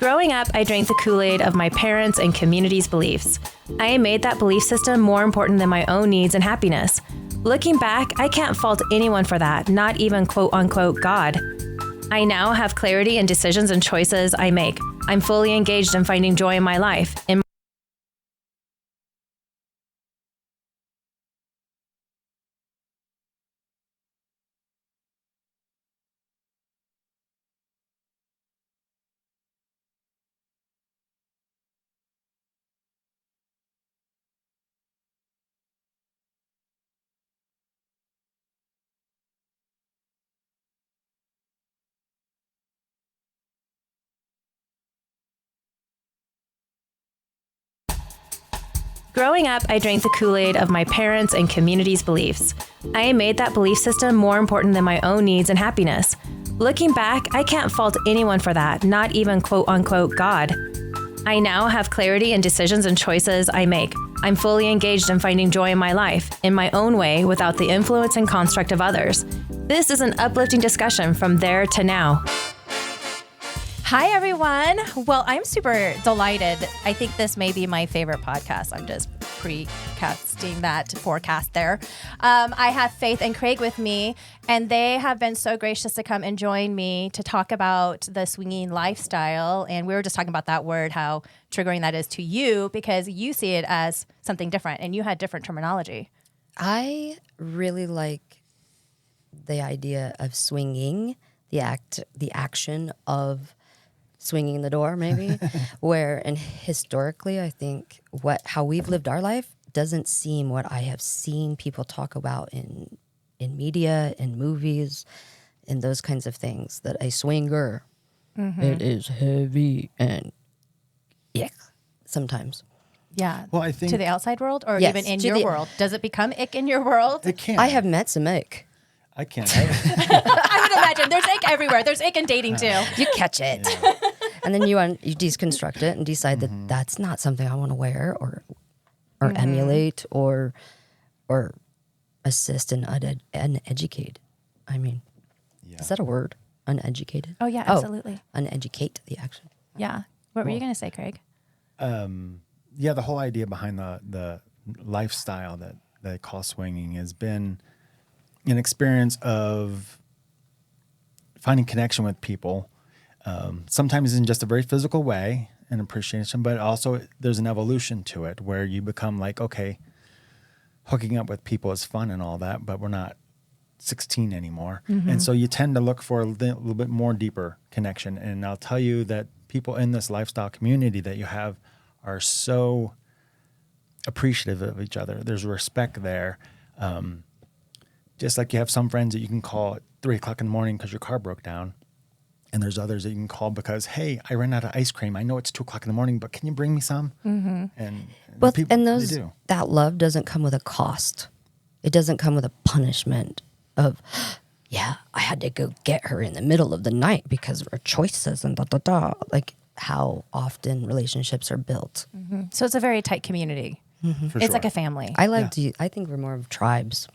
Growing up, I drank the KoolAid of my parents' and community's beliefs. I made that belief system more important than my own needs and happiness. Looking back, I can't fault anyone for that, not even quote-unquote God. I now have clarity in decisions and choices I make. I'm fully engaged in finding joy in my life. Growing up, I drank the KoolAid of my parents' and community's beliefs. I made that belief system more important than my own needs and happiness. Looking back, I can't fault anyone for that, not even quote-unquote God. I now have clarity in decisions and choices I make. I'm fully engaged in finding joy in my life, in my own way, without the influence and construct of others. This is an uplifting discussion from there to now. Hi, everyone. Well, I'm super delighted. I think this may be my favorite podcast. I'm just precasting that forecast there. I have Faith and Craig with me, and they have been so gracious to come and join me to talk about the swinging lifestyle. And we were just talking about that word, how triggering that is to you, because you see it as something different, and you had different terminology. I really like the idea of swinging, the action of swinging the door, maybe, and historically, I think how we've lived our life doesn't seem what I have seen people talk about in media, in movies, and those kinds of things. That a swinger, it is heavy and ick sometimes. Yeah. Well, I think to the outside world, or Yes, even in to your the- world, does it become ick in your world? it can. I have met some ick. I can't. I would imagine there's ick everywhere. There's ick in dating too. You catch it, and then you deconstruct it and decide that that's not something I want to wear or emulate or assist and uneducate. I mean, is that a word? Uneducated? Oh yeah, absolutely. Uneducate the action. Yeah. What were you going to say, Craig? Yeah, the whole idea behind the lifestyle that they call swinging has been an experience of finding connection with people, sometimes in just a very physical way and appreciation, but also there's an evolution to it where you become like, okay, hooking up with people is fun and all that, but we're not 16 anymore. And so you tend to look for a little bit more deeper connection. And I'll tell you that people in this lifestyle community that you have are so appreciative of each other. There's respect there. Just like you have some friends that you can call at 3 o'clock in the morning because your car broke down. And there's others that you can call because, hey, I ran out of ice cream. I know it's 2 o'clock in the morning, but can you bring me some? And that love doesn't come with a cost. It doesn't come with a punishment of, yeah, I had to go get her in the middle of the night because of her choices and like how often relationships are built. So it's a very tight community. It's like a family. I think we're more of tribes.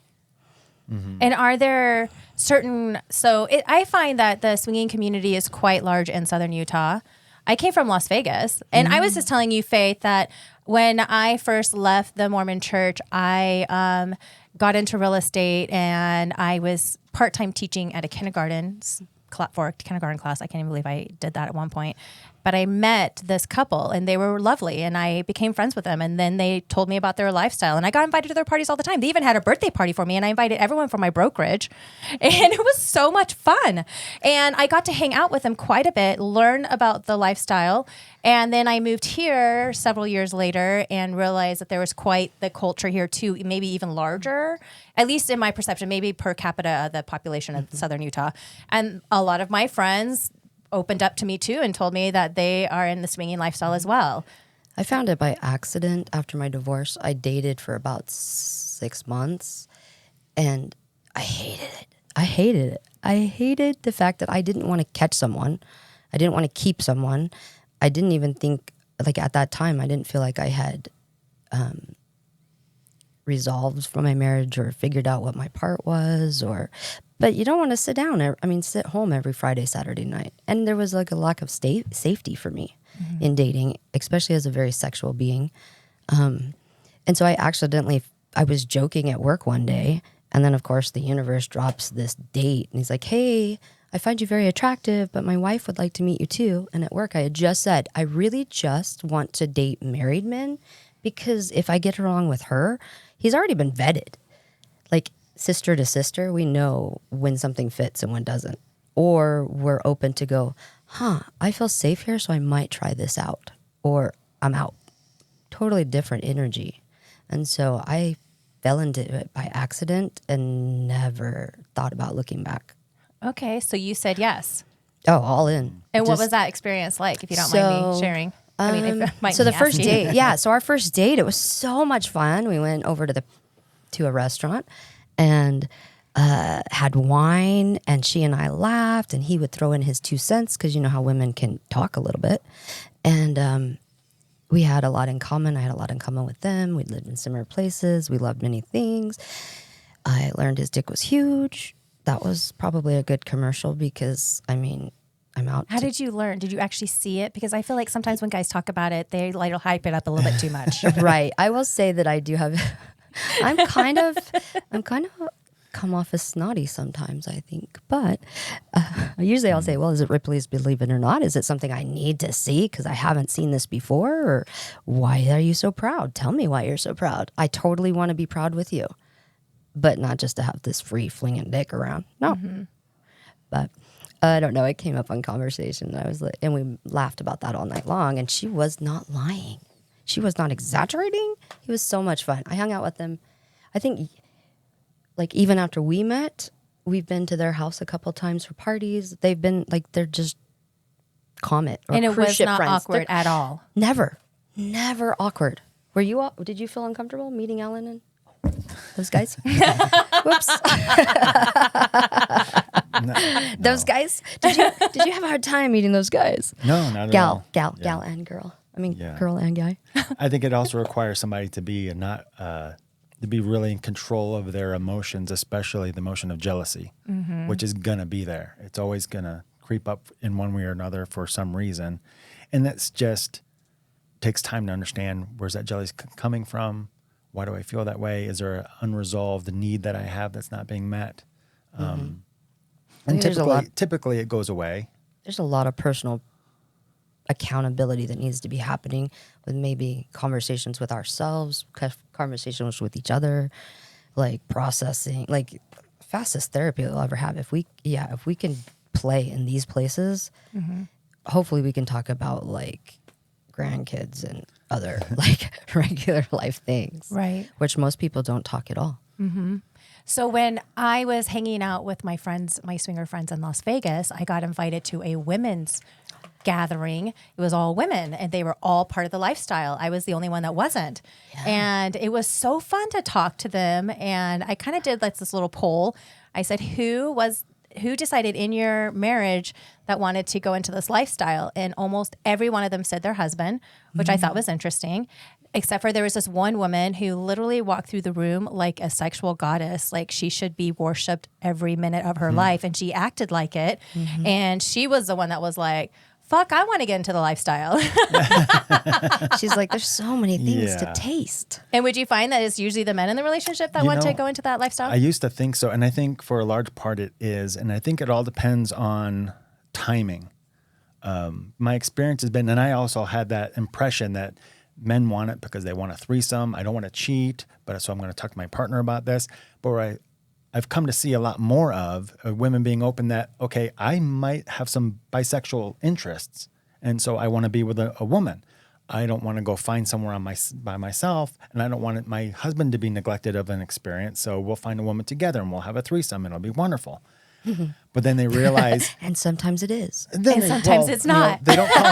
And are there certain, I find that the swinging community is quite large in Southern Utah. I came from Las Vegas, and I was just telling you, Faith, that when I first left the Mormon church, I got into real estate, and I was part-time teaching at a kindergarten class. I can't even believe I did that at one point. But I met this couple, and they were lovely, and I became friends with them. And then they told me about their lifestyle, and I got invited to their parties all the time. They even had a birthday party for me, and I invited everyone from my brokerage, and it was so much fun. And I got to hang out with them quite a bit, learn about the lifestyle. And then I moved here several years later and realized that there was quite the culture here too, maybe even larger, at least in my perception, maybe per capita, the population of Southern Utah. And a lot of my friends opened up to me too and told me that they are in the swinging lifestyle as well. I found it by accident after my divorce. I dated for about 6 months, and I hated it. I hated the fact that I didn't want to catch someone. I didn't want to keep someone. I didn't even think, like at that time, I didn't feel like I had resolved from my marriage or figured out what my part was, But you don't want to sit down. Sit home every Friday, Saturday night. And there was like a lack of safety for me in dating, especially as a very sexual being. And so I was joking at work one day. And then, of course, the universe drops this date. And he's like, hey, I find you very attractive, but my wife would like to meet you too. And at work, I had just said, I really just want to date married men because if I get along with her, he's already been vetted. Like sister to sister, we know when something fits and when doesn't. Or we're open to go, I feel safe here, so I might try this out. Or I'm out. Totally different energy. And so I fell into it by accident and never thought about looking back. Okay, so you said yes. Oh, all in. And what was that experience like, if you don't mind me sharing? So the first date, so our first date, it was so much fun. We went over to a restaurant and had wine, and she and I laughed, and he would throw in his 2 cents because you know how women can talk a little bit. And we had a lot in common. I had a lot in common with them. We lived in similar places. We loved many things. I learned his dick was huge. That was probably a good commercial because, I'm out. How did you learn? Did you actually see it? Because I feel like sometimes when guys talk about it, they like hype it up a little bit too much. Right. I will say that I do have, I'm kind of come off as snotty sometimes, I think. But usually I'll say, well, is it Ripley's Believe It or Not? Is it something I need to see because I haven't seen this before? Or why are you so proud? Tell me why you're so proud. I totally want to be proud with you. But not just to have this free flinging dick around. No. Mm-hmm. But I don't know. It came up on conversation. And we laughed about that all night long. And she was not lying. She was not exaggerating. It was so much fun. I hung out with them. I think, like, even after we met, we've been to their house a couple times for parties. They've been, like, they're just Comet or and it cruise was ship not friends. awkward at all. Never awkward. Did you feel uncomfortable meeting Alan and those guys? Whoops. No. Those guys? Did you have a hard time meeting those guys? No, not at all. Gal and girl. Girl and guy. I think it also requires somebody to be to be really in control of their emotions, especially the emotion of jealousy, which is gonna be there. It's always gonna creep up in one way or another for some reason, and that's just takes time to understand where's that jealousy coming from. Why do I feel that way? Is there an unresolved need that I have that's not being met? And typically it goes away. There's a lot of personal accountability that needs to be happening with maybe conversations with ourselves, conversations with each other, like processing, like fastest therapy we'll ever have. If we can play in these places, hopefully we can talk about like grandkids and other like regular life things, right? Which most people don't talk at all. So when I was hanging out with my friends, my swinger friends in Las Vegas, I got invited to a women's gathering. It was all women and they were all part of the lifestyle. I was the only one that wasn't. Yeah. And it was so fun to talk to them. And I kind of did like this little poll. I said, who decided in your marriage that wanted to go into this lifestyle? And almost every one of them said their husband, which I thought was interesting. Except for there was this one woman who literally walked through the room like a sexual goddess, like she should be worshipped every minute of her life. And she acted like it. And she was the one that was like, fuck, I want to get into the lifestyle. She's like, there's so many things to taste. And would you find that it's usually the men in the relationship that want to go into that lifestyle? I used to think so. And I think for a large part it is. And I think it all depends on timing. My experience has been, and I also had that impression that men want it because they want a threesome. I don't want to cheat, so I'm going to talk to my partner about this. But where I've come to see a lot more of women being open that, okay, I might have some bisexual interests, and so I want to be with a woman. I don't want to go find somewhere by myself, and I don't want my husband to be neglected of an experience, so we'll find a woman together, and we'll have a threesome, and it'll be wonderful. But then they realize... and sometimes it is. And sometimes it's not. They don't call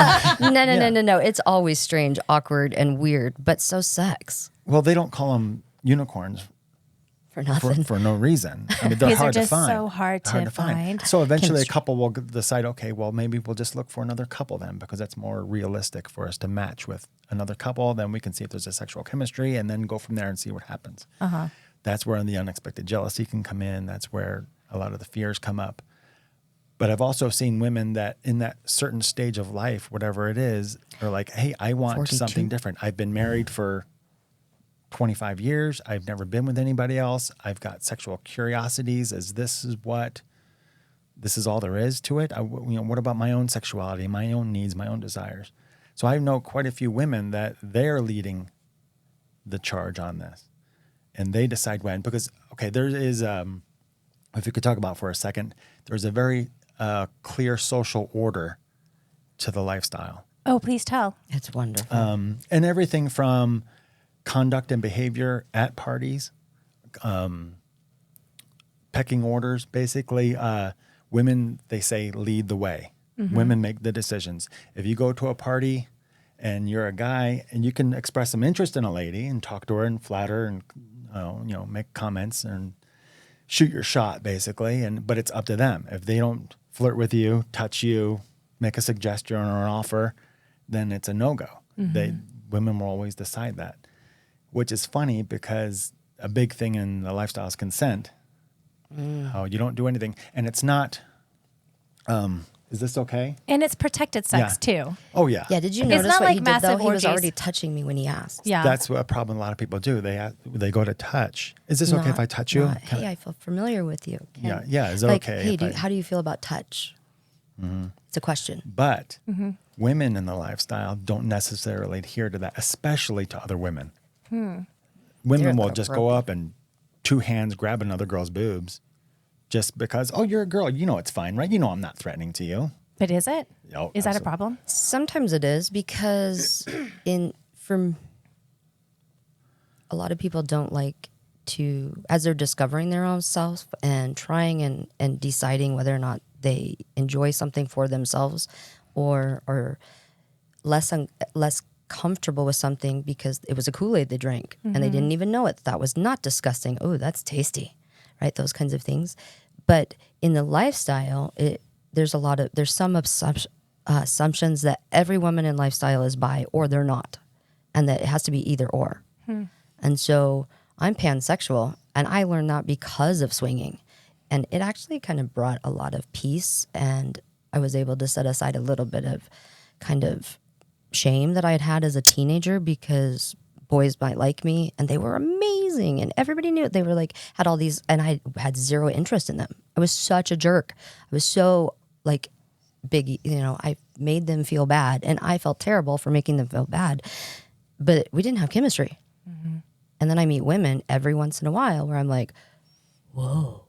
them... No. It's always strange, awkward, and weird, but so sex. Well, they don't call them unicorns for nothing. For no reason. I mean, they're hard to find. So hard to find. So eventually a couple will decide, okay, well, maybe we'll just look for another couple then, because that's more realistic for us to match with another couple. Then we can see if there's a sexual chemistry and then go from there and see what happens. That's where the unexpected jealousy can come in. That's where a lot of the fears come up. But I've also seen women that in that certain stage of life, whatever it is, are like, hey, I want 42. something different. I've been married for 25 years. I've never been with anybody else. I've got sexual curiosities as this is all there is to it. What about my own sexuality, my own needs, my own desires? So I know quite a few women that they're leading the charge on this. And they decide when, because, okay, there is, if you could talk about for a second, there's a very clear social order to the lifestyle. Oh, please tell. It's wonderful. And everything from conduct and behavior at parties, pecking orders, basically. Women, they say, lead the way. Women make the decisions. If you go to a party and you're a guy and you can express some interest in a lady and talk to her and flatter and make comments and shoot your shot, basically. But it's up to them. If they don't flirt with you, touch you, make a suggestion or an offer, then it's a no-go. Women will always decide that, which is funny because a big thing in the lifestyle is consent. How you don't do anything. And it's not, is this okay? And it's protected sex too. Oh, yeah. Yeah, did you It's notice not what like he did, though? massive He was orgies. already touching me when he asked. Yeah. That's what a problem a lot of people do. They go to touch. Is this okay if I touch you? Not, hey, I feel familiar with you. Yeah, is it like, okay hey, if how do you feel about touch? It's a question. But women in the lifestyle don't necessarily adhere to that, especially to other women. Women will just go up and two hands grab another girl's boobs just because, oh, you're a girl. You know it's fine, right? You know I'm not threatening to you. But is it? Oh, Is that a absolutely. problem? Sometimes it is because from a lot of people don't like to, as they're discovering their own self and trying and deciding whether or not they enjoy something for themselves or less comfortable with something because it was a KoolAid they drank and they didn't even know it. That was not disgusting. Oh, that's tasty, right? Those kinds of things. But in the lifestyle, there's some assumptions that every woman in lifestyle is bi or they're not, and that it has to be either or. And so I'm pansexual, and I learned that because of swinging, and it actually kind of brought a lot of peace, and I was able to set aside a little bit of kind of shame that I had as a teenager because boys might like me, and they were amazing, and everybody knew it. They were like had all these, and I had zero interest in them. I was such a jerk. I was so like big, I made them feel bad, and I felt terrible for making them feel bad. But we didn't have chemistry. And then I meet women every once in a while where I'm like, whoa,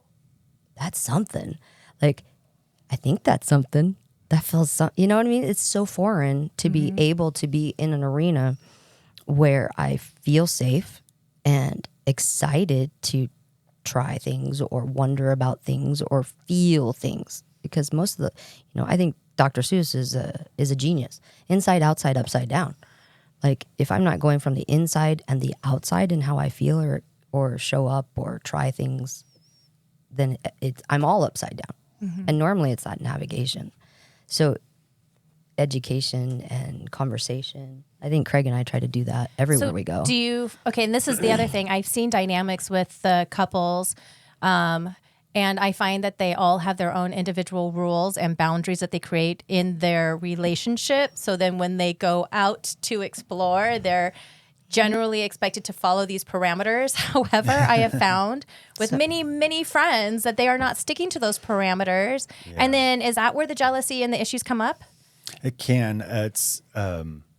that's something. Like, I think that's something. That feels, you know what I mean? It's so foreign to be able to be in an arena where I feel safe and excited to try things or wonder about things or feel things. Because most of the, I think Dr. Seuss is a genius. Inside, outside, upside down. Like, if I'm not going from the inside and the outside and how I feel or show up or try things, then I'm all upside down. And normally it's that navigation. So education and conversation, I think Craig and I try to do that everywhere we go. And this is the other thing. I've seen dynamics with the couples, and I find that they all have their own individual rules and boundaries that they create in their relationship. So then when they go out to explore, they're generally expected to follow these parameters. However, I have found with many, many friends that they are not sticking to those parameters. Yeah. And then is that where the jealousy and the issues come up? It can. It's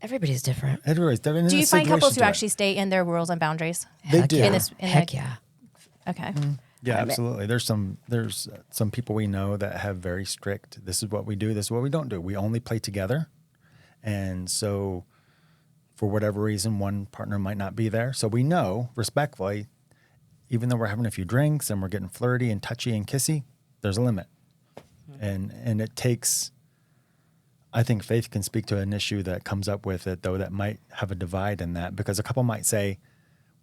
everybody's different. Everybody's different. Do you find couples who actually stay in their rules and boundaries? They do. Heck yeah. Okay. Yeah, absolutely. There's some people we know that have very strict, this is what we do, this is what we don't do. We only play together. And so for whatever reason, one partner might not be there. So we know respectfully, even though we're having a few drinks and we're getting flirty and touchy and kissy, there's a limit. And it takes, I think Faith can speak to an issue that comes up with it, though, that might have a divide in that, because a couple might say,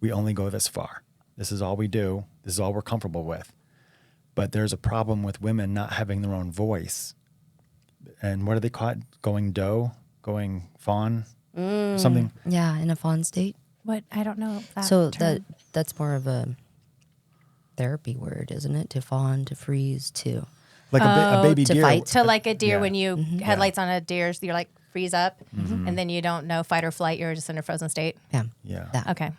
we only go this far. This is all we do. This is all we're comfortable with. But there's a problem with women not having their own voice. And what do they call it? Going doe? Going fawn? Something? Yeah, in a fawn state. What? I don't know. So that's more of therapy word, isn't it? To fawn, to freeze, to Like a baby to deer. fight. To like a deer Yeah. when you had lights on a deer, so you're like freeze up, and then you don't know fight or flight. You're just in a frozen state. Yeah. Yeah. That. Okay.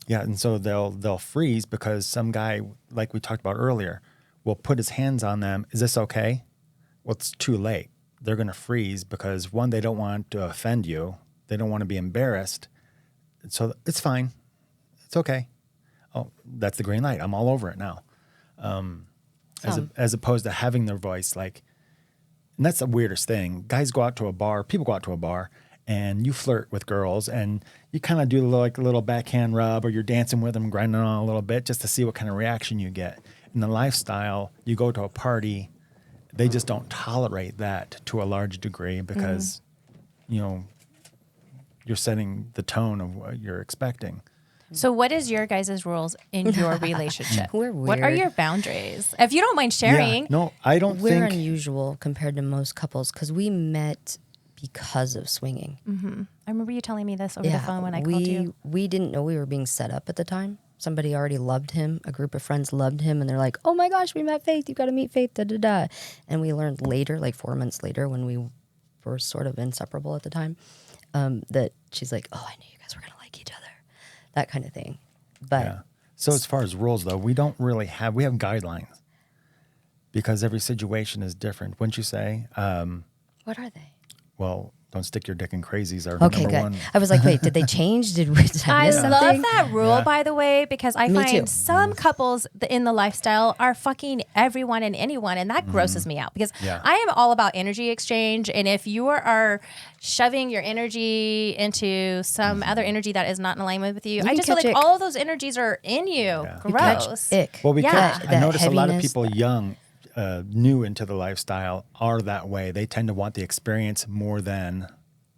Yeah, and so they'll freeze because some guy, like we talked about earlier, will put his hands on them. Is this okay? Well, it's too late. They're going to freeze because one, they don't want to offend you. They don't want to be embarrassed. So it's fine. It's okay. Oh, that's the green light. I'm all over it now. As opposed to having their voice like, and that's the weirdest thing. Guys go out to a bar, people go out to a bar, and you flirt with girls, and you kind of do like a little backhand rub, or you're dancing with them, grinding on a little bit, just to see what kind of reaction you get. In the lifestyle, you go to a party, they just don't tolerate that to a large degree because, you're setting the tone of what you're expecting. So, what is your guys' rules in your relationship? We're What are weird. your boundaries? If you don't mind sharing. Yeah, no, I don't We're think. unusual compared to most couples because we met because of swinging. I remember you telling me this over the phone when I called you. We didn't know we were being set up at the time. Somebody already loved him. A group of friends loved him, and they're like, "Oh my gosh, we met Faith. You got to meet Faith." Da da da. And we learned later, like 4 months later, when we were sort of inseparable at the time, that she's like, "Oh, I knew you guys were gonna like each other," that kind of thing. But Yeah. So as far as rules, though, we don't really have. We have guidelines because every situation is different. Wouldn't you say? what are they? Well, don't stick your dick in crazies are Okay, number good. one. I was like, wait, did they change? Did I I miss love something? that rule, Yeah. by the way, because I Me find too. some couples in the lifestyle are fucking everyone and anyone, and that grosses me out because Yeah. I am all about energy exchange. And if you are shoving your energy into some other energy that is not in alignment with you, I can just feel catch like ick. all of those energies are in you. Gross. Ick. Well, because Yeah. I notice a lot of heaviness, people young, new into the lifestyle are that way. They tend to want the experience more than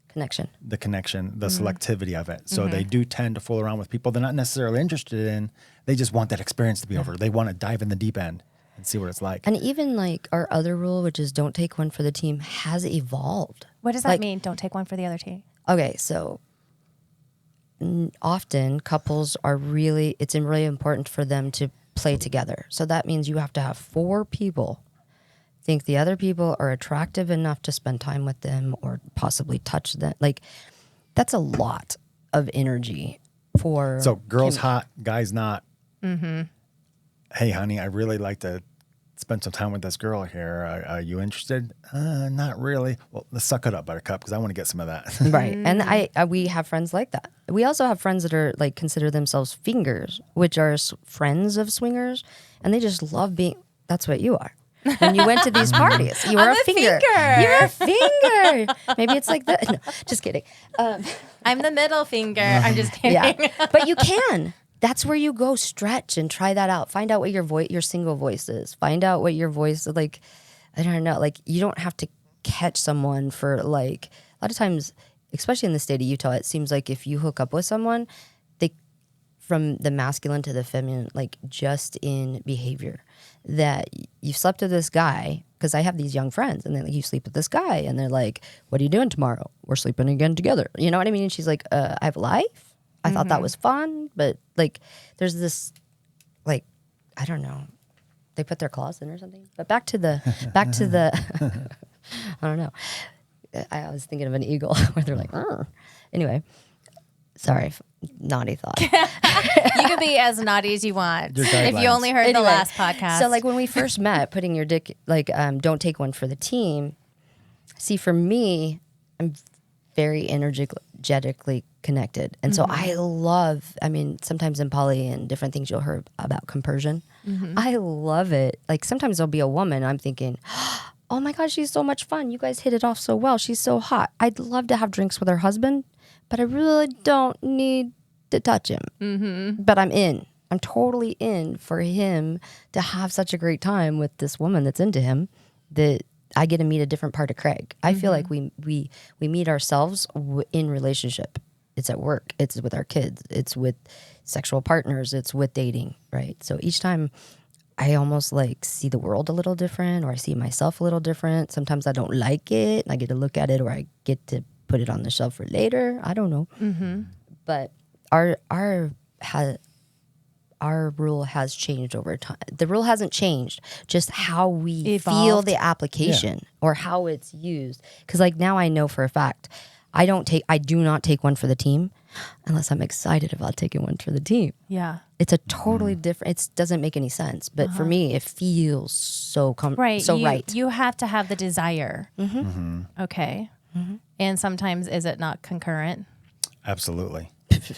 connection. the connection, the selectivity of it. So they do tend to fool around with people they're not necessarily interested in. They just want that experience to be over. They want to dive in the deep end and see what it's like. And even like our other rule, which is don't take one for the team, has evolved. What does that Like, mean? Don't take one for the other team. Okay, so often couples are really, it's really important for them to play together. So that means you have to have 4 people think the other people are attractive enough to spend time with them or possibly touch them. Like, that's a lot of energy for. So girls hot, guys not. Hey, honey, I really like to spend some time with this girl here. Are you interested? Not really. Well, let's suck it up, Buttercup, because I want to get some of that. Right. And we have friends like that. We also have friends that are like consider themselves fingers, which are friends of swingers, and they just love being. That's what you are. When you went to these parties, you were a finger. You're a finger. Maybe it's like that. No, just kidding. I'm the middle finger. I'm just kidding. Yeah, but you can. That's where you go stretch and try that out. Find out what your single voice is. Find out what your voice is like. I don't know. Like, you don't have to catch someone for like, a lot of times, especially in the state of Utah, it seems like if you hook up with someone, they, from the masculine to the feminine, like just in behavior, that you slept with this guy, because I have these young friends, and they're like, you sleep with this guy, and they're like, what are you doing tomorrow? We're sleeping again together. You know what I mean? And she's like, I have a life. I thought that was fun, but like, there's this, like, I don't know, they put their claws in or something. But back to the, I don't know. I was thinking of an eagle where they're like, "Arr." Anyway, sorry, naughty thought. You can be as naughty as you want. Your If you guidelines. only heard the Anyway, last podcast. So like when we first met, putting your dick, like, don't take one for the team. See, for me, I'm very energetically connected. And so I love, I mean, sometimes in poly and different things you'll hear about compersion. I love it. Like sometimes there'll be a woman, I'm thinking, oh my gosh, she's so much fun. You guys hit it off so well. She's so hot. I'd love to have drinks with her husband, but I really don't need to touch him. But I'm in. I'm totally in for him to have such a great time with this woman that's into him, that I get to meet a different part of Craig. I feel like we meet ourselves in relationship. It's at work. It's with our kids. It's with sexual partners. It's with dating, right? So each time I almost like see the world a little different, or I see myself a little different. Sometimes I don't like it, and I get to look at it, or I get to put it on the shelf for later. I don't know. But our our rule has changed over time. The rule hasn't changed, just how we feel Evolved. the application or how it's used. Because like now I know for a fact, I do not take one for the team unless I'm excited about taking one for the team. Yeah. It's a totally different. It doesn't make any sense, but for me, it feels so Right. so you, right. You have to have the desire. Okay. And sometimes is it not concurrent? Absolutely.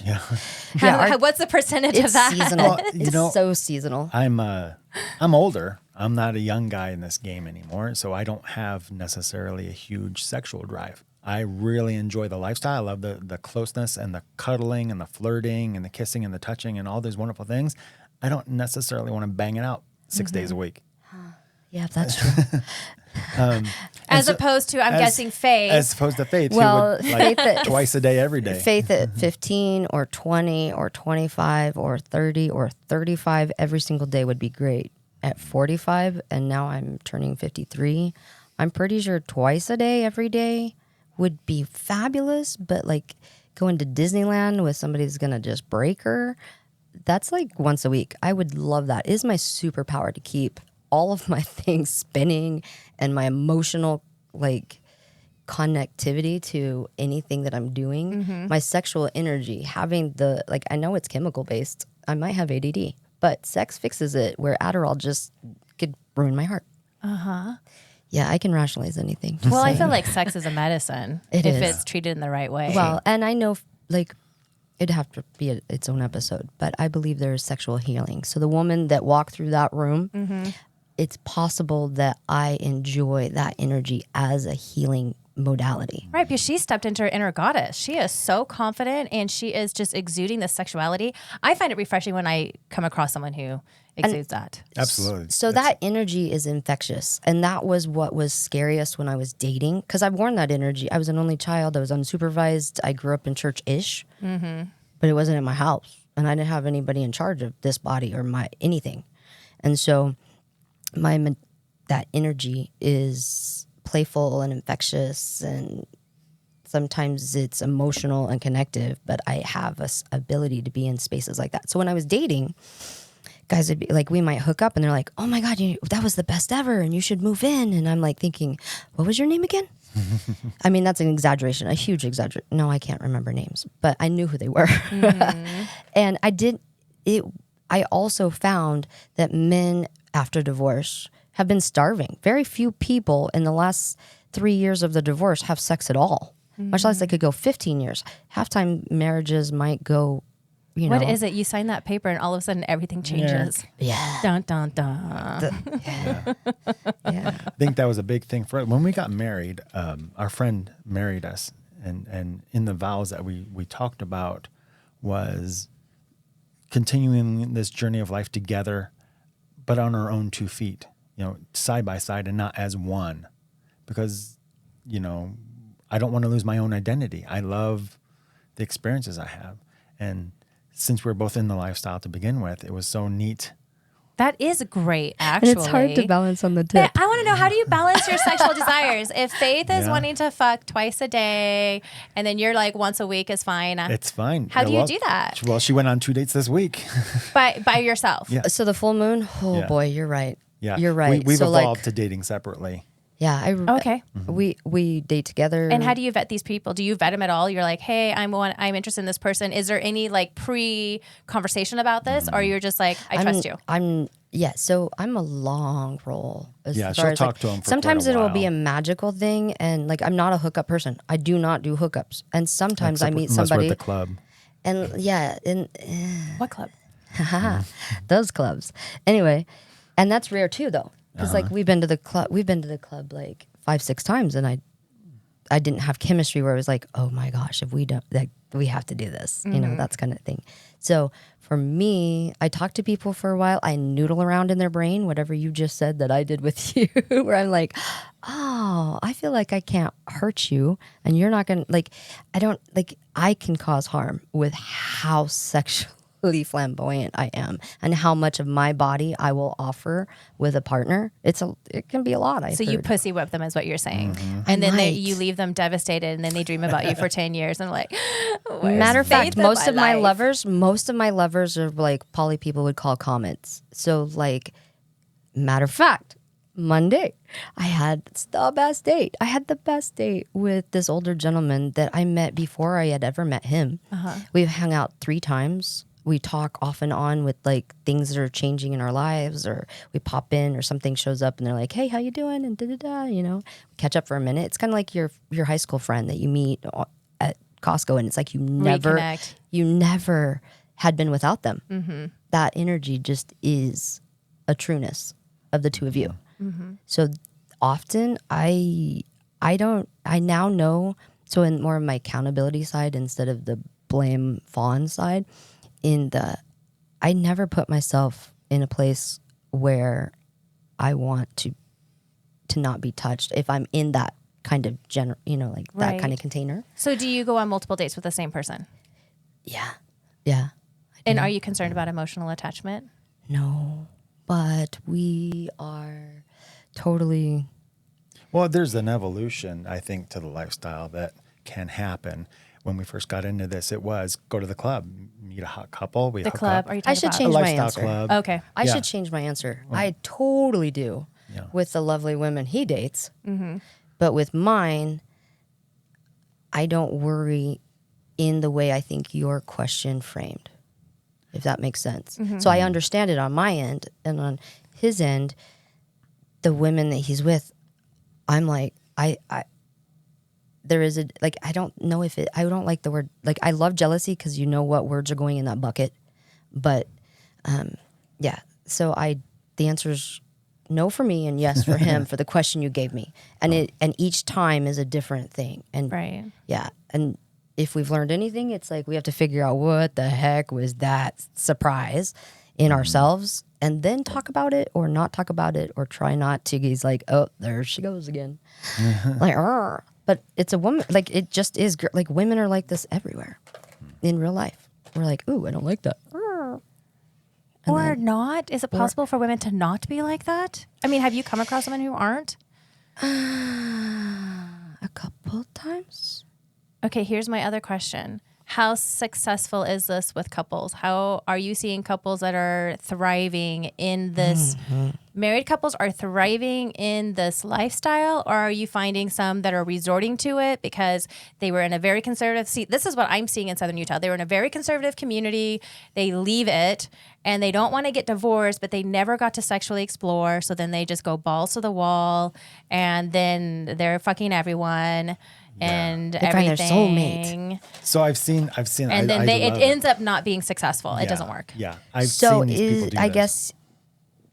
Yeah. What's the percentage It's of that? seasonal. Well, It's so seasonal. I'm older. I'm not a young guy in this game anymore, so I don't have necessarily a huge sexual drive. I really enjoy the lifestyle. I love the closeness and the cuddling and the flirting and the kissing and the touching and all those wonderful things. I don't necessarily want to bang it out 6 days a week. Yeah, that's true. As opposed to, I'm guessing, Faith. As opposed to Faith, Well, who would like Faith- twice a day, every day. Faith at 15 or 20 or 25 or 30 or 35 every single day would be great. At 45, and now I'm turning 53, I'm pretty sure twice a day, every day would be fabulous. But like going to Disneyland with somebody who's going to just break her, that's like once a week. I would love that. It is my superpower to keep all of my things spinning and my emotional like connectivity to anything that I'm doing. My sexual energy, having the like, I know it's chemical based. I might have ADD, but sex fixes it. Where Adderall just could ruin my heart. Yeah, I can rationalize anything. Well, I feel like sex is a medicine It if is. it's treated in the right way. Well, and I know like it'd have to be its own episode, but I believe there is sexual healing. So the woman that walked through that room, it's possible that I enjoy that energy as a healing modality. right, because she stepped into her inner goddess. She is so confident and she is just exuding the sexuality. I find it refreshing when I come across someone who exudes that. Absolutely. So that energy is infectious. And that was what was scariest when I was dating. Because I've worn that energy. I was an only child. I was unsupervised. I grew up in church-ish. But it wasn't in my house. And I didn't have anybody in charge of this body or my anything. And so that energy is playful and infectious. And sometimes it's emotional and connective. But I have a ability to be in spaces like that. So when I was dating, guys would be like, we might hook up and they're like, oh my God, that was the best ever and you should move in. And I'm like thinking, what was your name again? I mean, that's an exaggeration, a huge exaggeration. No, I can't remember names, but I knew who they were. And I also found that men after divorce have been starving. Very few people in the last 3 years of the divorce have sex at all, much less they could go 15 years. Halftime marriages might go, What is it? You sign that paper and all of a sudden everything changes. Yeah. Dun, dun, dun. Yeah. I think that was a big thing for us. When we got married, our friend married us, and in the vows that we talked about was continuing this journey of life together, but on our own 2 feet, side by side and not as one, because, I don't want to lose my own identity. I love the experiences I have. And since we're both in the lifestyle to begin with, it was so neat. That is great, actually. And it's hard to balance on the tip. But I want to know, how do you balance your sexual desires? If Faith is Yeah. wanting to fuck twice a day and then you're like once a week is fine. It's fine. How do you do that? Well, she went on 2 dates this week. By yourself? Yeah. So the full moon, Yeah. boy, you're right. Yeah. You're right. We've so evolved to dating separately. Yeah. Okay. We date together. And how do you vet these people? Do you vet them at all? You're like, hey, I'm interested in this person. Is there any like pre-conversation about this? Or you're just like, I trust you? So I'm a long roll. As Yeah, far she'll as, talk to him for sometimes quite a it will while. be a magical thing, and like I'm not a hookup person. I do not do hookups. And sometimes I meet Unless we're at somebody, the club. and What club? those clubs. Anyway, and that's rare too, though, because like we've been to the club like 5-6 times, and I didn't have chemistry where it was like, oh my gosh, if we don't, like, we have to do this, that's kind of thing. So for me, I talk to people for a while. I noodle around in their brain, whatever you just said that I did with you, where I'm like, oh, I feel like I can't hurt you, and you're not gonna I can cause harm with how sexually emotionally flamboyant I am and how much of my body I will offer with a partner. It can be a lot. So you pussy whip them is what you're saying. And I then might. you leave them devastated and then they dream about you for 10 years and like, Matter of fact, most of my life? lovers are like poly people would call comments. So like, matter of fact, Monday, I had the best date. I had the best date with this older gentleman that I met before I had ever met him. We've hung out 3 times. We talk off and on with like things that are changing in our lives, or we pop in or something shows up and they're like, hey, how you doing? And da-da-da, you know, catch up for a minute. It's kind of like your high school friend that you meet at Costco, and it's like you never had been without them. That energy just is a trueness of the two of you. So often I now know, so in more of my accountability side instead of the blame fawn side, I never put myself in a place where I want to not be touched if I'm in that kind of that kind of container. So do you go on multiple dates with the same person? Yeah. And are you concerned about emotional attachment? No, but we are totally. Well, there's an evolution, I think, to the lifestyle that can happen. When we first got into this, it was go to the club, meet a hot couple. We The hook club? up. Are you talking I should about? change a my lifestyle answer. club. Okay. I Yeah. should change my answer. I totally do with the lovely women he dates. But with mine, I don't worry in the way I think your question framed, if that makes sense. So I understand it on my end, and on his end, the women that he's with, I'm like, there is like, I don't know if I don't like the word, like I love jealousy because you know what words are going in that bucket. But yeah, so the answer is no for me and yes for him for the question you gave me. And and each time is a different thing. And Right. yeah. And if we've learned anything, it's like we have to figure out what the heck was that surprise in ourselves, and then talk about it or not talk about it or try not to. He's like, oh, there she goes again. Like, Arr. But it's a woman, like it just is, like women are like this everywhere in real life. We're like, ooh, I don't like that. Or not? Is it possible for women to not be like that? I mean, have you come across women who aren't? A couple times. Okay, here's my other question. How successful is this with couples? How are you seeing couples that are thriving in this? Married couples are thriving in this lifestyle, or are you finding some that are resorting to it because they were in a very conservative? See, this is what I'm seeing in Southern Utah. They were in a very conservative community. They leave it and they don't want to get divorced, but they never got to sexually explore. So then they just go balls to the wall, and then they're fucking everyone. And They find their everything. soulmate. So I've seen, And then it love ends up not being successful. It doesn't work. Yeah, I've So seen these people do I this. guess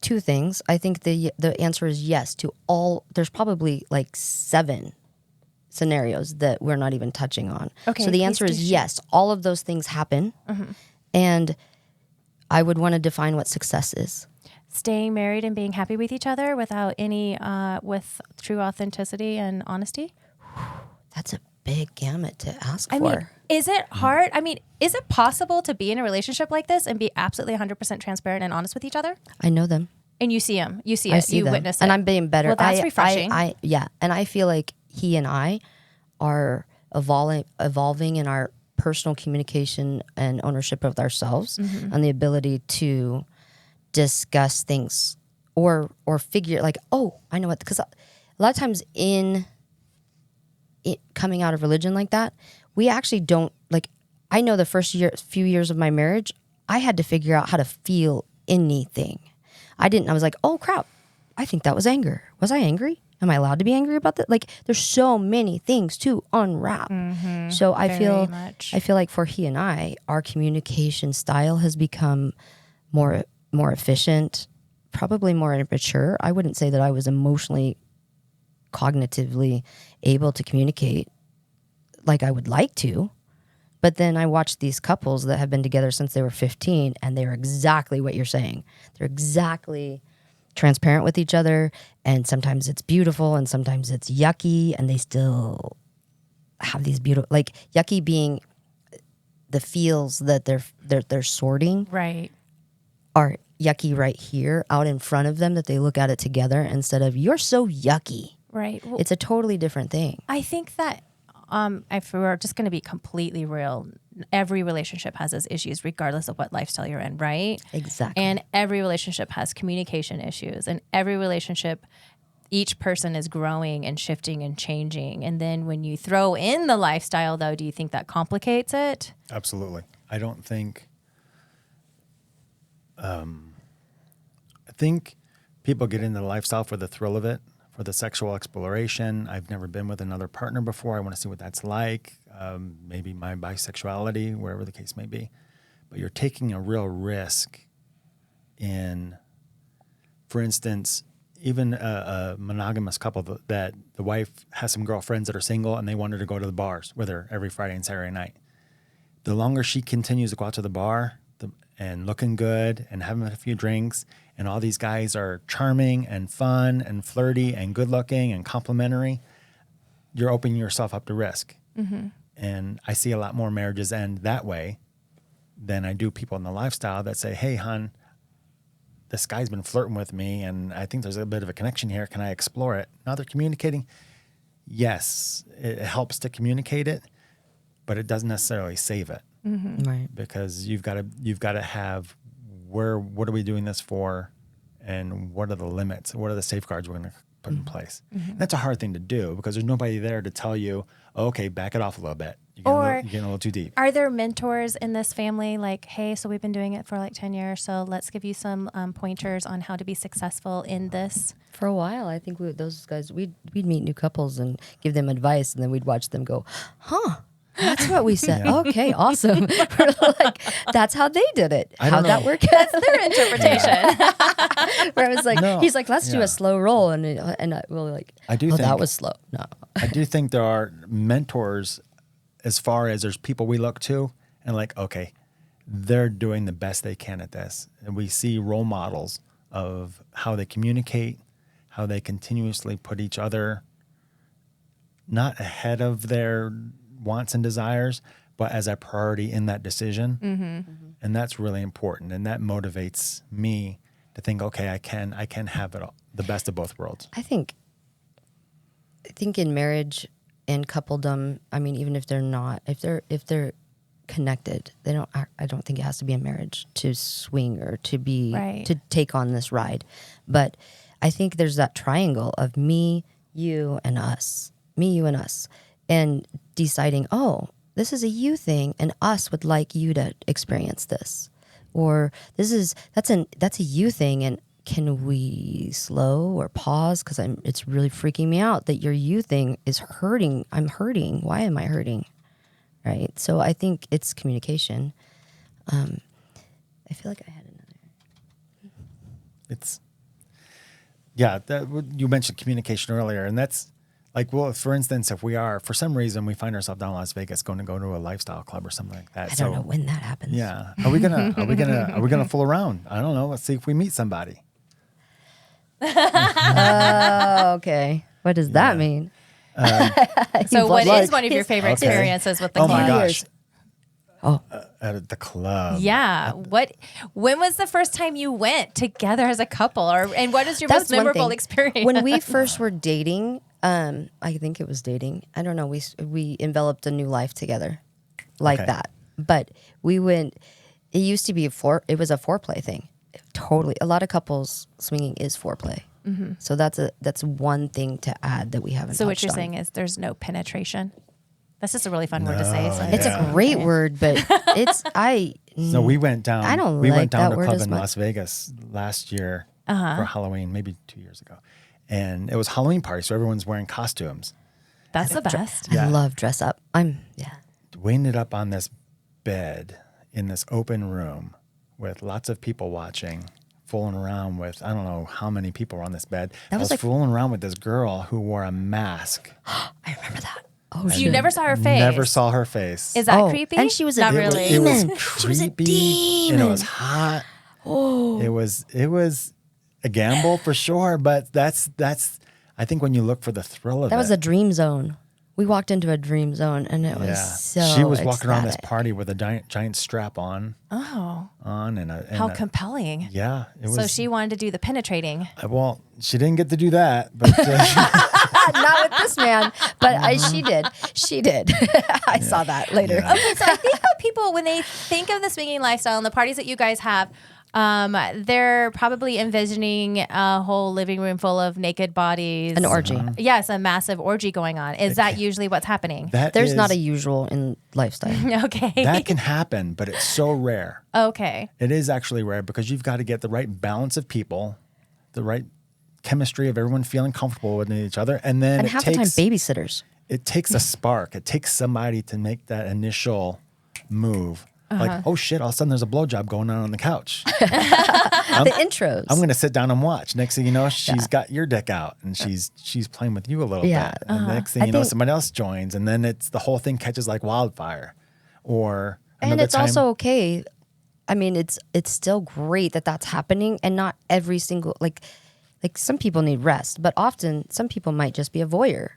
2 things. I think the answer is yes to all. There's probably like 7 scenarios that we're not even touching on. Okay, so the please answer do is share. yes. All of those things happen, and I would want to define what success is. Staying married and being happy with each other without any, with true authenticity and honesty. That's a big gamut to ask I for. mean, is it hard? I mean, is it possible to be in a relationship like this and be absolutely 100% transparent and honest with each other? I know them. And you see them, you see I it, see you them. witness it. And I'm being better. Well, that's refreshing. Yeah, and I feel like he and I are evolving in our personal communication and ownership of ourselves, and the ability to discuss things or figure like, oh, I know what, because a lot of times in coming out of religion like that, we actually don't, like, I know the first few years of my marriage, I had to figure out how to feel anything. I was like, oh crap, I think that was anger. Was I angry? Am I allowed to be angry about that? Like, there's so many things to unwrap. So I Very much. feel like for he and I, our communication style has become more efficient, probably more mature. I wouldn't say that I was emotionally, cognitively able to communicate like I would like to. But then I watch these couples that have been together since they were 15, and they're exactly what you're saying. They're exactly transparent with each other, and sometimes it's beautiful and sometimes it's yucky, and they still have these beautiful, like yucky being the feels that they're sorting Right. are yucky right here out in front of them, that they look at it together instead of you're so yucky. Right. Well, It's a totally different thing. I think that if we're just going to be completely real, every relationship has its issues, regardless of what lifestyle you're in, right? Exactly. And every relationship has communication issues, and every relationship, each person is growing and shifting and changing. And then when you throw in the lifestyle, though, do you think that complicates it? Absolutely. I don't think. I think people get into the lifestyle for the thrill of it, for the sexual exploration. I've never been with another partner before. I want to see what that's like. Maybe my bisexuality, wherever the case may be. But you're taking a real risk in, for instance, even a monogamous couple that the wife has some girlfriends that are single and they want her to go to the bars with her every Friday and Saturday night. The longer she continues to go out to the bar and looking good and having a few drinks, and all these guys are charming and fun and flirty and good looking and complimentary, you're opening yourself up to risk. Mm-hmm. And I see a lot more marriages end that way than I do people in the lifestyle that say, hey, hon, this guy's been flirting with me and I think there's a bit of a connection here. Can I explore it? Now they're communicating. Yes, it helps to communicate it, but it doesn't necessarily save it. Mm-hmm. Right. Because you've got to have what are we doing this for, and what are the limits? What are the safeguards we're going to put in place? Mm-hmm. That's a hard thing to do because there's nobody there to tell you, oh, okay, back it off a little bit. You're getting a little too deep. Are there mentors in this family like, hey, so we've been doing it for like 10 years, so let's give you some pointers on how to be successful in this? For a while, I think those guys, we'd meet new couples and give them advice, and then we'd watch them go, huh? That's what we said. Yeah. Okay, awesome. We're like, that's how they did it. How'd that work? That's their interpretation. Where I was like, No. he's like, let's do a slow roll, and we're like, I do oh, think that was slow. No, I do think there are mentors as far as there's people we look to and like, okay, they're doing the best they can at this, and we see role models of how they communicate, how they continuously put each other not ahead of their wants and desires, but as a priority in that decision. Mm-hmm. Mm-hmm. And that's really important. And that motivates me to think, okay, I can have it all, the best of both worlds. I think in marriage and coupledom, I mean, even if they're not, if they're connected, I don't think it has to be a marriage to swing or to be, right, to take on this ride. But I think there's that triangle of me, you, and us. Me, you, and us. And deciding, oh, this is a you thing, and us would like you to experience this, or that's a you thing, and can we slow or pause because it's really freaking me out that your you thing is hurting. I'm hurting. Why am I hurting? Right. So I think it's communication. I feel like I had another. You mentioned communication earlier, and that's. Like, well, for instance, if we are, for some reason, we find ourselves down in Las Vegas going to go to a lifestyle club or something like that. I don't know when that happens. Yeah. Are we gonna fool around? I don't know. Let's see if we meet somebody. Oh, okay. What does that mean? So what is one of your favorite experiences with the club? Oh my gosh. Oh. At the club. Yeah. When was the first time you went together as a couple, and what is your most memorable experience? When we first were dating, I think it was dating. I don't know. We enveloped a new life together like that. But we went, it used to be it was a foreplay thing. Totally. A lot of couples swinging is foreplay. Mm-hmm. So that's one thing to add that we haven't touched on. So what you're saying is there's no penetration? That's just a really fun word to say. So it's a great word, but So we went down. I don't we like went down that to a word club as in much. Las Vegas last year for Halloween, maybe 2 years ago, and it was Halloween party, so everyone's wearing costumes. That's the best. I love dress up. We ended up on this bed in this open room with lots of people watching, fooling around with, I don't know how many people were on this bed. I was fooling around with this girl who wore a mask. I remember that. Oh, you never saw her face? Never saw her face. Is that creepy? And she was not a really. It was demon. creepy. She was a demon. And it was hot. Oh. It was a gamble for sure, but that's I think when you look for the thrill of that it. was a dream zone. We walked into a dream zone, and it was so She was walking around this ecstatic. party with a giant strap on, Oh, and how compelling. Yeah, it was. So she wanted to do the penetrating. Well, she didn't get to do that, but Not with this man, but she did. She did. I saw that later. Yeah. Okay, so I think that people, when they think of the swinging lifestyle and the parties that you guys have, they're probably envisioning a whole living room full of naked bodies. An orgy. Yes, a massive orgy going on. Is that usually what's happening? There's not a usual in lifestyle. Okay. That can happen, but it's so rare. Okay. It is actually rare because you've got to get the right balance of people, the right chemistry of everyone feeling comfortable with each other, and then And half the time, babysitters. it takes a spark. It takes somebody to make that initial move. Like, oh shit, all of a sudden there's a blowjob going on the couch. The intros. I'm going to sit down and watch. Next thing you know, she's got your dick out and she's playing with you a little Yeah. bit. And next thing you know, somebody else joins, and then it's the whole thing catches like wildfire. Or And another it's time, also okay. I mean, it's still great that that's happening, and not every single like some people need rest, but often some people might just be a voyeur,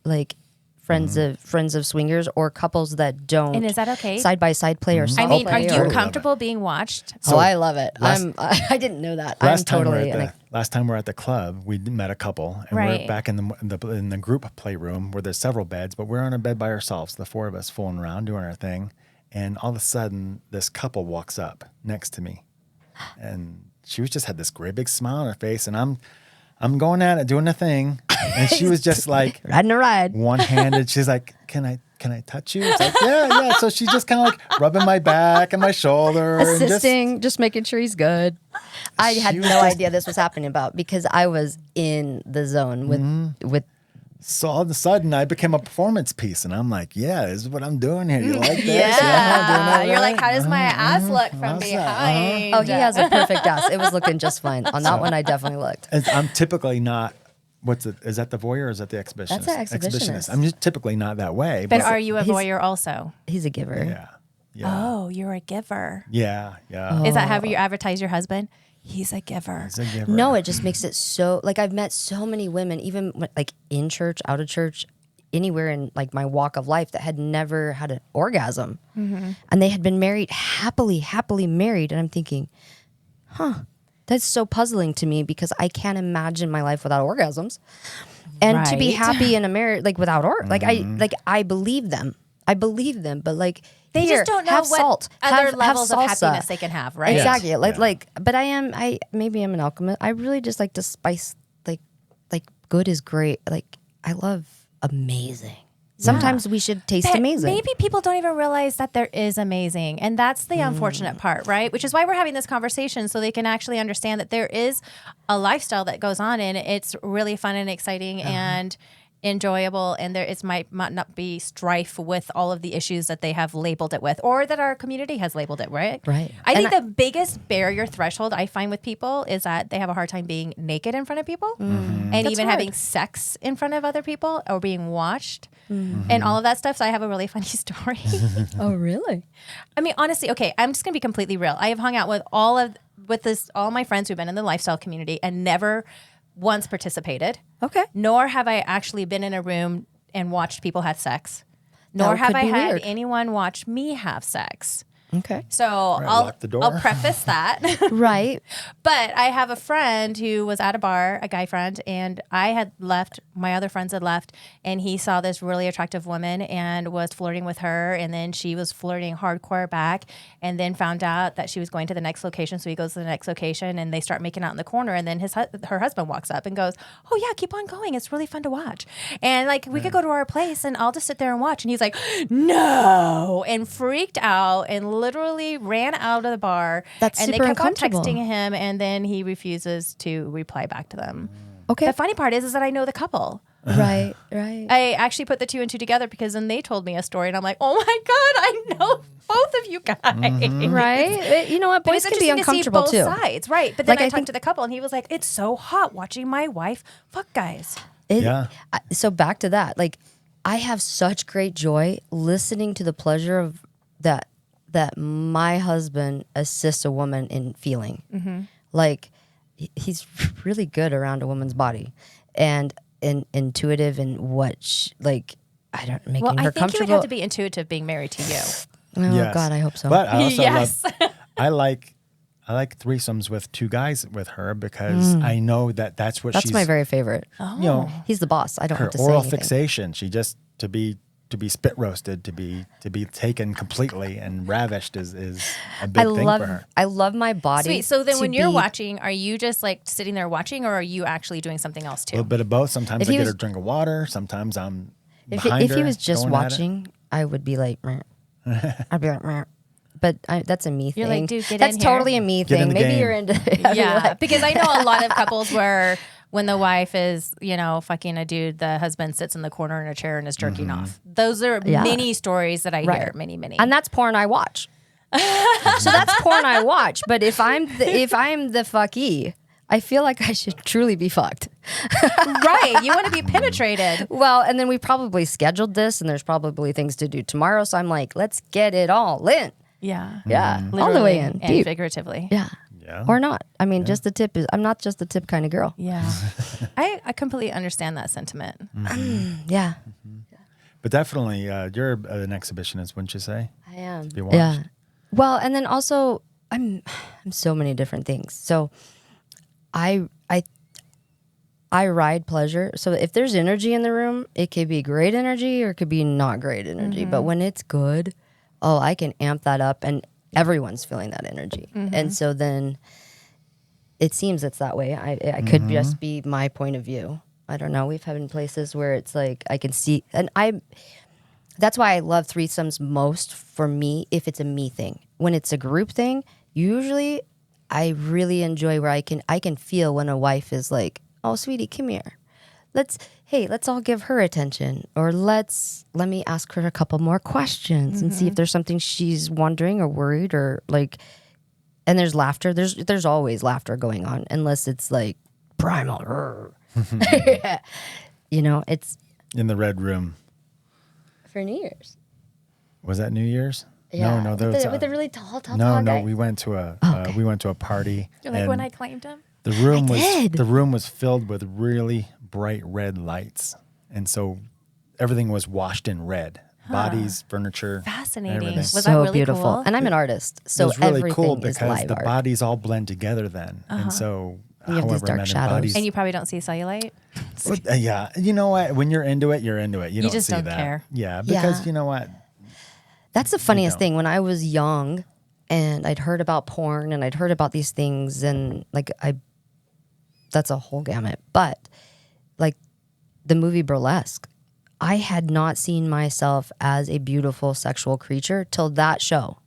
like friends of swingers or couples that don't. And is that okay? Side by side play or I solo mean, are play you or- comfortable being watched? Oh, I love it. last- I didn't know that. I'm last time totally. last time we're at the club, we met a couple, and Right. we're back in the group playroom where there's several beds, but we're on a bed by ourselves, the four of us fooling around doing our thing, and all of a sudden this couple walks up next to me, and she was just had this great big smile on her face, and I'm going at it doing the thing, and she was just like Riding a ride. one-handed. She's like, can I touch you? It's like, yeah. So she's just kind of like rubbing my back and my shoulder, and Assisting, just making sure he's good. I had She no was just- idea this was happening because I was in the zone with So all of a sudden, I became a performance piece, and I'm like, "Yeah, this is what I'm doing here. You like this? Yeah. doing You're that like, right? how does my ass look from How's that? behind? Oh, he has a perfect ass. It was looking just fine. On that one, I definitely looked. And I'm typically not. What's it? Is that the voyeur or is that the exhibitionist? That's the exhibitionist. I'm just typically not that way. But are you a He's- voyeur also? He's a giver. Yeah. Oh, you're a giver. Yeah. Is that how you advertise your husband? He's a giver. He's a giver. No, it just makes it so, like, I've met so many women, even like in church, out of church, anywhere in like my walk of life, that had never had an orgasm. And they had been married, happily married. And I'm thinking, that's so puzzling to me because I can't imagine my life without orgasms. And to be Right. happy in a marriage, like without I believe them. But like, They here, just don't know have what salt, other have levels of salsa. happiness they can have, right? Exactly. Yes. Like, but maybe I'm an alchemist. I really just like to spice, like good is great. Like, I love amazing. Sometimes we should taste But amazing. maybe people don't even realize that there is amazing. And that's the unfortunate part, right? Which is why we're having this conversation, so they can actually understand that there is a lifestyle that goes on, and it's really fun and exciting and enjoyable, and might not be strife with all of the issues that they have labeled it with, or that our community has labeled it, right? Right. I think And the biggest barrier threshold I find with people is that they have a hard time being naked in front of people, and That's even hard. having sex in front of other people, or being watched, and all of that stuff. So I have a really funny story. Oh, really? I mean, honestly, okay, I'm just gonna be completely real. I have hung out with all my friends who've been in the lifestyle community and never once participated. Okay. Nor have I actually been in a room and watched people have sex. Nor That have could I be had weird. anyone watch me have sex. Okay. So lock the door. I'll preface that. Right. But I have a friend who was at a bar, a guy friend, and I had left, my other friends had left, and he saw this really attractive woman and was flirting with her, and then she was flirting hardcore back, and then found out that she was going to the next location, so he goes to the next location, and they start making out in the corner, and then her husband walks up and goes, "Oh yeah, keep on going, it's really fun to watch." And like, we could go to our place, and I'll just sit there and watch, and he's like, "No," and freaked out, and literally ran out of the bar. That's and super they kept on uncomfortable. texting him, and then he refuses to reply back to them. Okay. The funny part is that I know the couple. Right. I actually put the two and two together because then they told me a story, and I'm like, oh my god, I know both of you guys. Right. You know what? But Boys it's can be interesting to see uncomfortable both too. sides, right? But then Like, I I talked think- to the couple, and he was like, "It's so hot watching my wife fuck guys." Yeah. So back to that. Like, I have such great joy listening to the pleasure of that my husband assists a woman in feeling. Like, he's really good around a woman's body and intuitive in what I don't making Well, her I think comfortable. you would have to be intuitive being married to you. Oh Yes. God, I hope so. But I also Yes. love, I like threesomes with two guys with her because I know that's what That's she's, my very favorite. you know, He's the boss. I don't her have to say oral anything. fixation. She just to be spit roasted, to be taken completely and ravished is a big thing for her. I love my body. Sweet. So then to when you're be- watching, are you just like sitting there watching or are you actually doing something else A too? little bit of both. Sometimes If I he get was- her a drink of water. Sometimes I'm if behind if he her was just going at it. watching, I would be like, meh. I'd be like, meh. But that's a me You're thing. like, dude, get that's in here. totally a me Get in thing. the Maybe game. you're into I'd be Yeah, like- because I know a lot of couples where when the wife is, fucking a dude, the husband sits in the corner in a chair and is jerking off. Those are Yeah. many stories that I hear, Right. many. and that's porn I watch. So that's porn I watch. But if I'm the fuckee, I feel like I should truly be fucked. right. You want to be penetrated. Well, and then we probably scheduled this, and there's probably things to do tomorrow. So I'm like, let's get it all in. Yeah. Yeah, Literally all the way in, and deep. figuratively. Yeah, Yeah. or not. I mean, just the tip is. I'm not just the tip kind of girl. Yeah. I completely understand that sentiment. Yeah, But definitely, you're an exhibitionist, wouldn't you say? I am. be watched. Yeah. Well, and then also I'm so many different things. So I ride pleasure. So if there's energy in the room, it could be great energy or it could be not great energy. But when it's good, I can amp that up and everyone's feeling that energy. And so then it seems it's that way. I could just be my point of view. I don't know. We've had places where it's like I can see, and that's why I love threesomes most for me if it's a me thing. When it's a group thing, usually I really enjoy where I can feel when a wife is like, "Oh, sweetie, come here. Let's all give her attention," or let me ask her a couple more questions and see if there's something she's wondering or worried or like. And there's laughter. There's always laughter going on unless it's like primal. It's In the red room. for New Year's. Was that New Year's? Yeah, No, there with was the, with the really tall no. guy. We went to a party. You're like and when I claimed him. the room did. the room was filled with really bright red lights, and so everything was washed in red. Bodies, furniture, Fascinating. everything. Was that so really beautiful. cool? And I'm an artist, It so was really everything cool is because live the art. bodies all blend together then, and so You have these however dark many shadows. bodies. And you probably don't see cellulite. Yeah, you know what? When you're into it, you're into it. You don't just see don't that. care. Yeah, because Yeah. you know what? That's the funniest don't. thing. When I was young and I'd heard about porn and I'd heard about these things and that's a whole gamut. But like the movie Burlesque, I had not seen myself as a beautiful sexual creature till that show.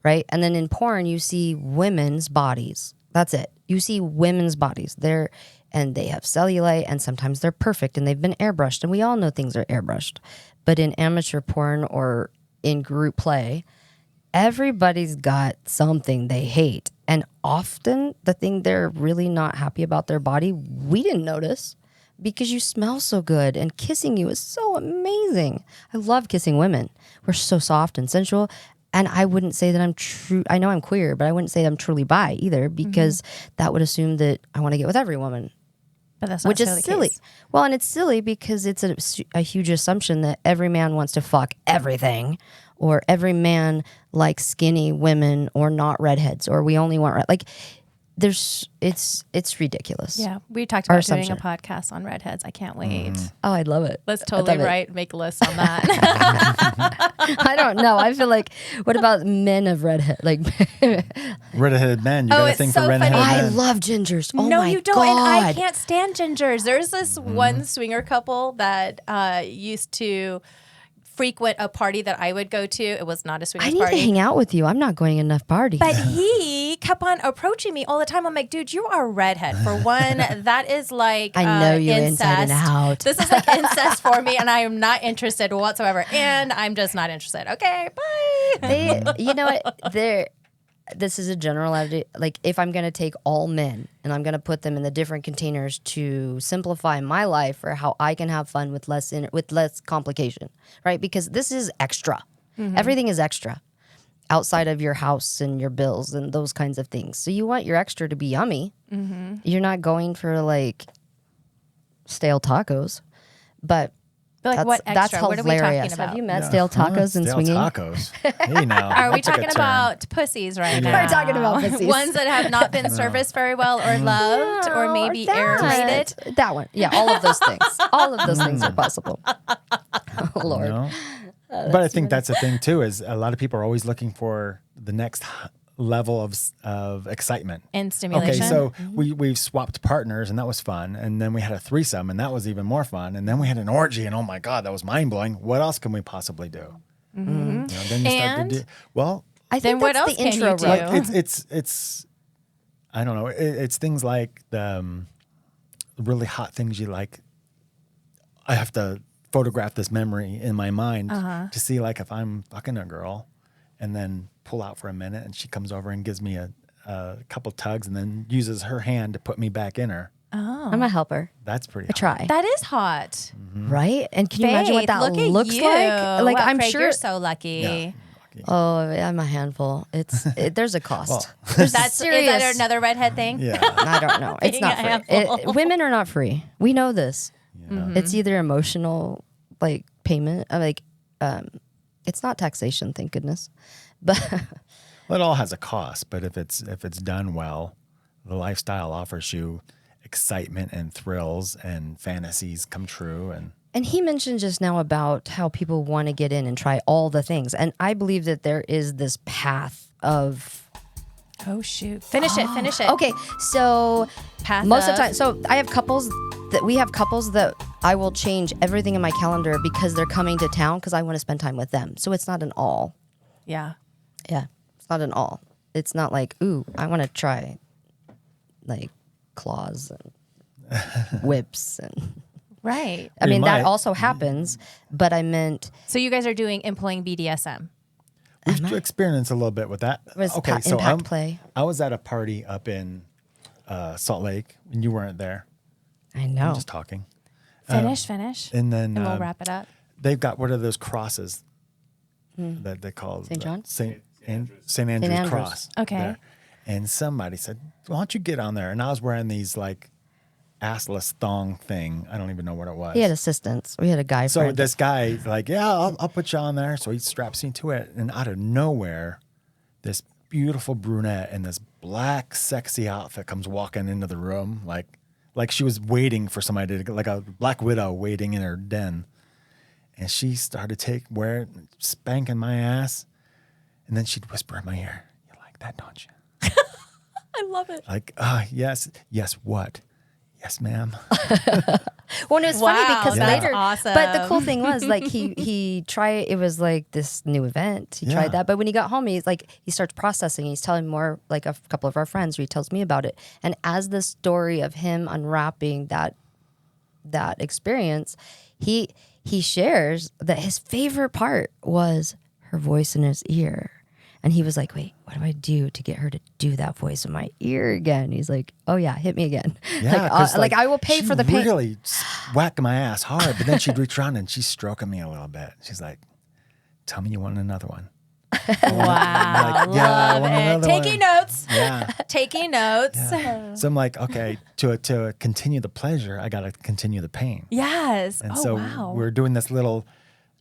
Right? And then in porn you see women's bodies. That's it. You see women's bodies. And they have cellulite and sometimes they're perfect and they've been airbrushed and we all know things are airbrushed. But in amateur porn or in group play, everybody's got something they hate. And often the thing they're really not happy about their body, we didn't notice because you smell so good and kissing you is so amazing. I love kissing women. We're so soft and sensual. And I wouldn't say that I'm true. I know I'm queer, but I wouldn't say I'm truly bi either because that would assume that I want to get with every woman. But that's not Which is necessarily the silly. case. Well, and it's silly because it's a huge assumption that every man wants to fuck everything, or every man likes skinny women or not redheads, or we only want it's ridiculous. Yeah, we talked Our about doing a assumption. podcast on redheads. I can't wait. Oh, I'd love it. Let's I totally thought make lists on that. I don't know. I feel like, what about men of redhead? Like, Redheaded men. You Oh, got a it's thing so for redheaded funny. I men. love gingers. Oh no, my you don't. God. And I can't stand gingers. There's this one swinger couple that used to frequent a party that I would go to. It was not a swingers I need party. to hang out with you. I'm not going enough parties. But he kept on approaching me all the time. I'm like, dude, you are a redhead. For one, that is like I know you incest. inside and out. This is like incest for me, and I am not interested whatsoever. And I'm just not interested. Okay, bye. You know what? This is a generality. Like, if I'm going to take all men and I'm going to put them in the different containers to simplify my life or how I can have fun with less complication, right? Because this is extra. Everything is extra outside of your house and your bills and those kinds of things. So you want your extra to be yummy. You're not going for like stale tacos, but But like, what extra? That's What are we talking hilarious. about? Have you met stale tacos and Stale swinging? tacos. Hey, now. Are we that took a talking turn. about pussies right Yeah. now? We're talking about pussies. Ones that have not been serviced very well or loved or No, maybe that- air-rated? That one. Yeah, all of those things. All of those things are possible. Oh, Lord. No. But I think that's the thing too, is a lot of people are always looking for the next level of excitement. And stimulation. Okay, so we've swapped partners and that was fun. And then we had a threesome and that was even more fun. And then we had an orgy and oh my God, that was mind blowing. What else can we possibly do? You know, then you start to do, well, I Then think what that's else the can intro you do? road. like it's I don't know. It's things like the really hot things you like. I have to photograph this memory in my mind to see like if I'm fucking a girl and then pull out for a minute and she comes over and gives me a couple tugs and then uses her hand to put me back in her. I'm a helper. That's pretty I hot. try. That is hot. Right? And can you imagine what Faith, that look at looks you. like? Wow, I'm Craig, sure. you're so lucky. Yeah. Oh, I'm a handful. There's a cost. Well, There's Is that another redhead thing? Yeah. I don't know. It's Being not a free. handful. Women are not free. We know this. Yeah. It's either emotional, like payment, it's not taxation, thank goodness. But Well, it all has a cost, but if it's done well, the lifestyle offers you excitement and thrills and fantasies come true and he mentioned just now about how people want to get in and try all the things, and I believe that there is this path of. Oh shoot! Finish it. Finish it. Okay, so Path most of of- the time, so I have couples that I will change everything in my calendar because they're coming to town because I want to spend time with them. So it's not an all. Yeah. Yeah, it's not an all. It's not like, ooh, I want to try like claws and whips and. Right. I You mean, that might. also happens, but I meant So you guys are employing BDSM. We've experienced a little bit with that. Was Okay, impact so play. I was at a party up in Salt Lake and you weren't there. I know. I'm just talking. Finish. And then And we'll wrap it up. they've got what are those crosses that they call St. John's? St. Andrew's Andrew's. Cross. Okay. there. And somebody said, "Why don't you get on there?" And I was wearing these like assless thong thing. I don't even know what it was. He had assistants. We had a guy So friend. this guy like, yeah, I'll put you on there. So he straps me to it, and out of nowhere, this beautiful brunette in this black sexy outfit comes walking into the room, like she was waiting for somebody to, like a black widow waiting in her den, and she started spanking my ass, and then she'd whisper in my ear, "You like that, don't you?" I love it. Like, yes, what? Yes, ma'am. Well, and it was funny Wow, because that's later, awesome. but the cool thing was like he tried. It was like this new event. He Yeah. tried that, but when he got home, he starts processing. He's telling more like a couple of our friends. Or he tells me about it, and as the story of him unwrapping that experience, he shares that his favorite part was her voice in his ear. And he was like, wait, what do I do to get her to do that voice in my ear again? He's like, oh yeah, hit me again. Yeah, 'cause, like I will pay she for the pain. really whacked my ass hard, but then she'd reach around and she's stroking me a little bit. She's like, "Tell me you want another one." Wow. Like, yeah, I Love want it. another Taking one. notes. Yeah. Taking notes. Yeah. So I'm like, okay, to continue the pleasure, I got to continue the pain. Yes. And oh, so wow. we're doing this little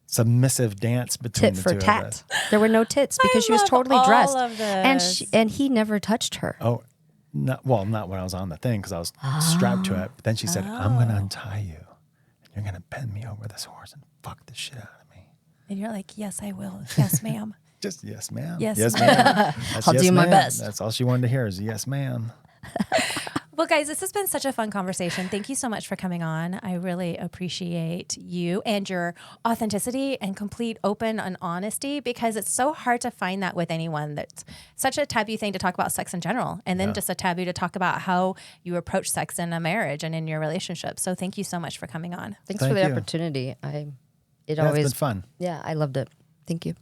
submissive dance between Tit the for two of tat. us. There were no tits because she was love totally all dressed, of and this. and he never touched her. Oh, not when I was on the thing because I was strapped to it. But then she said, "I'm going to untie you. And you're going to bend me over this horse and fuck the shit out of me." And you're like, yes, I will. Yes, ma'am. Just yes, ma'am. Yes, yes, ma'am. ma'am. That's I'll yes, do my ma'am. best. That's all she wanted to hear is yes, ma'am. Well, guys, this has been such a fun conversation. Thank you so much for coming on. I really appreciate you and your authenticity and complete open and honesty, because it's so hard to find that with anyone. That's such a taboo thing to talk about sex in general, and then just a taboo to talk about how you approach sex in a marriage and in your relationship. So thank you so much for coming on. Thanks Thank for the you. opportunity. It It's always been fun. Yeah, I loved it. Thank you.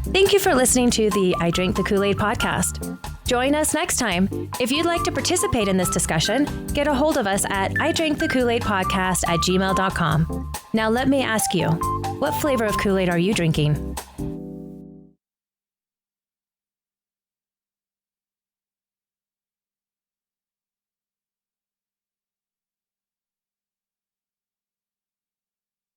Thank you for listening to the I Drink the Kool-Aid podcast. Join us next time. If you'd like to participate in this discussion, get a hold of us at idrinkthekooladpodcast@gmail.com. Now let me ask you, what flavor of Kool-Aid are you drinking?